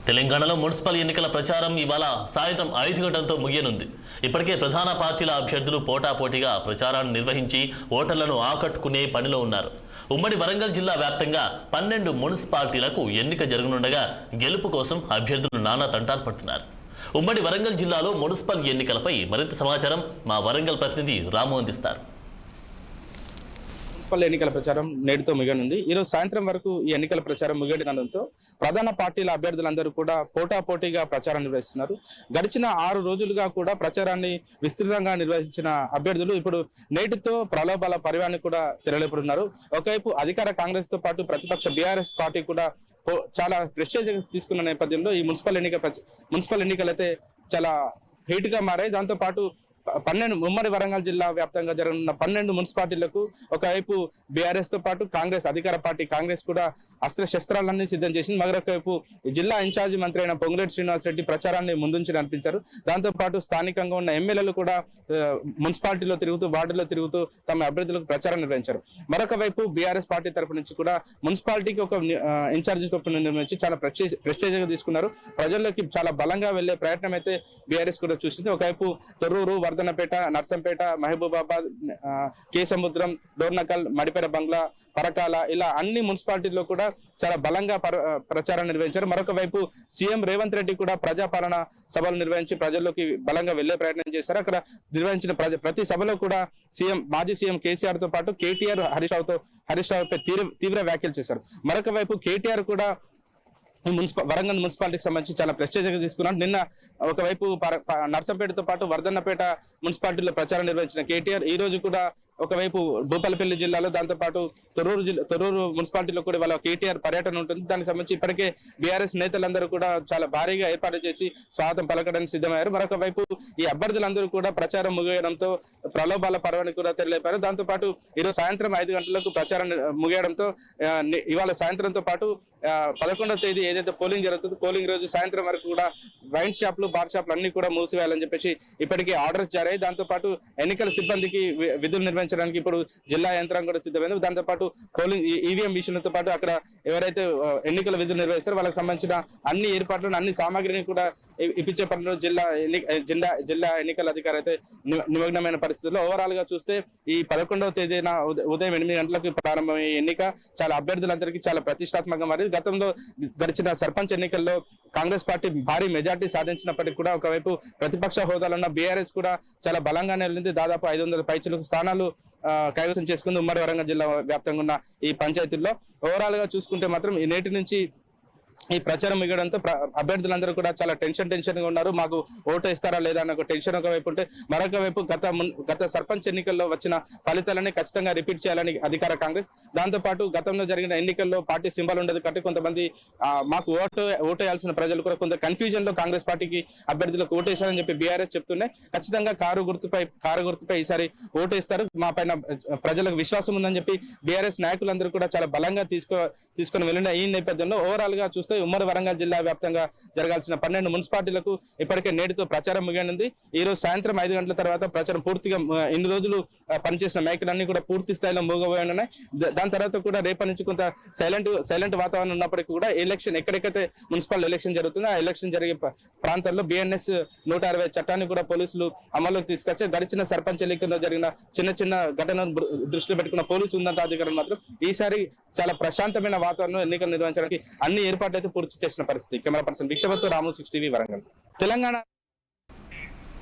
తెలంగాణలో మున్సిపల్ ఎన్నికల ప్రచారం ఇవాళ సాయంత్రం 5 గంటలతో ముగియనుంది. ఇప్పటికే ప్రధాన పార్టీల అభ్యర్థులు పోటాపోటీగా ప్రచారాన్ని నిర్వహించి ఓటర్లను ఆకట్టుకునే పనిలో ఉన్నారు. ఉమ్మడి వరంగల్ జిల్లా వ్యాప్తంగా 12 మున్సిపాలిటీలకు ఎన్నిక జరగనుండగా గెలుపు కోసం అభ్యర్థులు నానా తంటాలు పడుతున్నారు. ఉమ్మడి వరంగల్ జిల్లాలో మున్సిపల్ ఎన్నికలపై మరింత సమాచారం మా వరంగల్ ప్రతినిధి రాము అందిస్తారు. మున్సిపల్ ఎన్నికల ప్రచారం నేటితో ముగియనుంది. ఈరోజు సాయంత్రం వరకు ఈ ఎన్నికల ప్రచారం ముగియడంతో ప్రధాన పార్టీల అభ్యర్థులందరూ కూడా పోటాపోటీగా ప్రచారం నిర్వహిస్తున్నారు. గడిచిన 6 రోజులుగా కూడా ప్రచారాన్ని విస్తృతంగా నిర్వహించిన అభ్యర్థులు ఇప్పుడు నేటితో ప్రలోభాల పరివాన్ని కూడా తెరలేపుతున్నారు. ఒకవైపు అధికార కాంగ్రెస్ తో పాటు ప్రతిపక్ష బీఆర్ఎస్ పార్టీ కూడా చాలా ప్రెస్టేజ్ తీసుకున్న నేపథ్యంలో ఈ మున్సిపల్ ఎన్నికలు అయితే చాలా హీట్ గా మారాయి. దాంతో పాటు 12 ఉమ్మడి వరంగల్ జిల్లా వ్యాప్తంగా జరగనున్న 12 మున్సిపాలిటీలకు ఒకవైపు బీఆర్ఎస్ తో పాటు కాంగ్రెస్ అధికార పార్టీ కాంగ్రెస్ కూడా అస్త్ర శస్త్రాలన్నీ సిద్ధం చేసింది. మరొకవైపు జిల్లా ఇన్ఛార్జి మంత్రి అయిన పొంగులేటి శ్రీనివాస్ రెడ్డి ప్రచారాన్ని ముందుంచి నడిపించారు. దాంతో పాటు స్థానికంగా ఉన్న ఎమ్మెల్యేలు కూడా మున్సిపాలిటీలో తిరుగుతూ వార్డులో తిరుగుతూ తమ అభ్యర్థులకు ప్రచారం నిర్వహించారు. మరొక వైపు బీఆర్ఎస్ పార్టీ తరపు నుంచి కూడా మున్సిపాలిటీకి ఒక ఇన్ఛార్జి తరపున నిర్వహించి చాలా ప్రెస్టేజ్ గా తీసుకున్నారు. ప్రజల్లోకి చాలా బలంగా వెళ్లే ప్రయత్నం అయితే బీఆర్ఎస్ కూడా చూసింది. ఒకవైపు తొర్రూరు, వర్ధనపేట, నర్సంపేట, మహబూబాబాద్, కేసముద్రం, డోర్నకల్, మడిపేట బంగ్లా, పరకాల ఇలా అన్ని మున్సిపాలిటీల్లో కూడా చాలా బలంగా ప్రచారం నిర్వహించారు. మరొక వైపు సీఎం రేవంత్ రెడ్డి కూడా ప్రజాపాలన సభలు నిర్వహించి ప్రజల్లోకి బలంగా వెళ్లే ప్రయత్నం చేశారు. అక్కడ నిర్వహించిన ప్రతి సభలో కూడా మాజీ సీఎం కేసీఆర్ తో పాటు కేటీఆర్ హరీష్ రావుపై తీవ్ర వ్యాఖ్యలు చేశారు. మరొక వైపు కేటీఆర్ కూడా వరంగల్ మున్సిపాలిటీకి సంబంధించి చాలా ప్రెస్టేజ్ తీసుకున్నారు. నిన్న ఒకవైపు నర్సంపేటతో పాటు వర్ధన్నపేట మున్సిపాలిటీలో ప్రచారం నిర్వహించిన కేటీఆర్ ఈ రోజు కూడా ఒకవైపు భూపాలపల్లి జిల్లాలో, దాంతో పాటు తొర్రూరు మున్సిపాలిటీలో కూడా వాళ్ళ కేటీఆర్ పర్యటన ఉంటుంది. దానికి సంబంధించి ఇప్పటికే బీఆర్ఎస్ నేతలందరూ కూడా చాలా భారీగా ఏర్పాటు చేసి స్వాగతం పలకడానికి సిద్ధమయ్యారు. మరొక వైపు ఈ అభ్యర్థులందరూ కూడా ప్రచారం ముగియడంతో ప్రలోభాల పర్వాన్ని కూడా తెరలేపారు. దాంతో పాటు ఈరోజు సాయంత్రం 5 గంటలకు ప్రచారం ముగియడంతో ఇవాళ సాయంత్రంతో పాటు 11వ తేదీ ఏదైతే పోలింగ్ జరుగుతుందో పోలింగ్ రోజు సాయంత్రం వరకు కూడా వైన్ షాప్లు, బార్ షాప్లు అన్ని కూడా మూసివేయాలని చెప్పేసి ఇప్పటికే ఆర్డర్స్ జారీ. దాంతో పాటు ఎన్నికల సిబ్బందికి విధులు నిర్వహించడానికి ఇప్పుడు జిల్లా యంత్రాంగం కూడా సిద్ధమైంది. దాంతో పాటు పోలింగ్ ఈవీఎం మిషన్లతో పాటు అక్కడ ఎవరైతే ఎన్నికల విధులు నిర్వహిస్తారో వాళ్ళకి సంబంధించిన అన్ని ఏర్పాట్లను, అన్ని సామాగ్రిని కూడా ఇప్పించే పనిలో జిల్లా ఎన్నికల అధికారి అయితే నిమగ్నమైన పరిస్థితుల్లో ఓవరాల్ గా చూస్తే ఈ 11వ తేదీన ఉదయం 8 గంటలకు ప్రారంభమయ్యే ఎన్నిక చాలా అభ్యర్థులందరికీ చాలా ప్రతిష్టాత్మకంగా మారింది. గతంలో గడిచిన సర్పంచ్ ఎన్నికల్లో కాంగ్రెస్ పార్టీ భారీ మెజార్టీ సాధించినప్పటికీ కూడా ఒకవైపు ప్రతిపక్ష హోదాలో ఉన్న బీఆర్ఎస్ కూడా చాలా బలంగానే వెళ్ళింది. దాదాపు 500 పైచిలకు స్థానాలు కైవసం చేసుకుంది ఉమ్మడి వరంగల్ జిల్లా వ్యాప్తంగా ఉన్న ఈ పంచాయతీల్లో. ఓవరాల్ గా చూసుకుంటే మాత్రం ఈ నేటి నుంచి ఈ ప్రచారం మిగడంతో అభ్యర్థులందరూ కూడా చాలా టెన్షన్ గా ఉన్నారు. మాకు ఓటు ఇస్తారా లేదా అన్న ఒక టెన్షన్ ఒకవైపు ఉంటే, మరొక వైపు గత సర్పంచ్ ఎన్నికల్లో వచ్చిన ఫలితాలని ఖచ్చితంగా రిపీట్ చేయాలని అధికార కాంగ్రెస్, దాంతో పాటు గతంలో జరిగిన ఎన్నికల్లో పార్టీ సింబల్ ఉండదు కాబట్టి కొంతమంది మాకు ఓటేయాల్సిన ప్రజలు కూడా కొంత కన్ఫ్యూజన్ లో కాంగ్రెస్ పార్టీకి అభ్యర్థులకు ఓటేశారని చెప్పి బీఆర్ఎస్ చెప్తున్నాయి. ఖచ్చితంగా కారు గుర్తుపై ఈసారి ఓటేస్తారు, మా పైన ప్రజలకు విశ్వాసం ఉందని చెప్పి బీఆర్ఎస్ నాయకులందరూ కూడా చాలా బలంగా తీసుకొని వెళ్ళిన ఈ నేపథ్యంలో ఓవరాల్ గా చూస్తే ఉమ్మడి వరంగల్ జిల్లా వ్యాప్తంగా జరగాల్సిన 12 మున్సిపాలిటీలకు ఇప్పటికే నేటితో ప్రచారం ముగియనుంది. ఈ రోజు సాయంత్రం 5 గంటల తర్వాత ప్రచారం పూర్తిగా ఇన్ని రోజులు పనిచేసిన మైకులన్నీ కూడా పూర్తి స్థాయిలో మూగబోయి. దాని తర్వాత కూడా రేపటి నుంచి కొంత సైలెంట్ వాతావరణం ఉన్నప్పటికీ కూడా ఎలక్షన్ ఎక్కడెక్కడైతే మున్సిపల్ ఎలక్షన్ జరుగుతుందో ఆ ఎలక్షన్ జరిగే ప్రాంతాల్లో BNS 160 చట్టాన్ని కూడా పోలీసులు అమల్లోకి తీసుకొచ్చి గడిచిన సర్పంచ్ ఎన్నికల్లో జరిగిన చిన్న ఘటనను దృష్టిలో పెట్టుకున్న పోలీసు ఉన్నతాధికారులు మాత్రం ఈసారి చాలా ప్రశాంతమైన వాతావరణం ఎన్నికలు నిర్వహించడానికి అన్ని ఏర్పాట్లు అయితే పూర్తి చేసిన పరిస్థితి. కెమెరా పర్సన్ భిక్షపతితో రాము, 6 టీవీ వరంగల్, తెలంగాణ.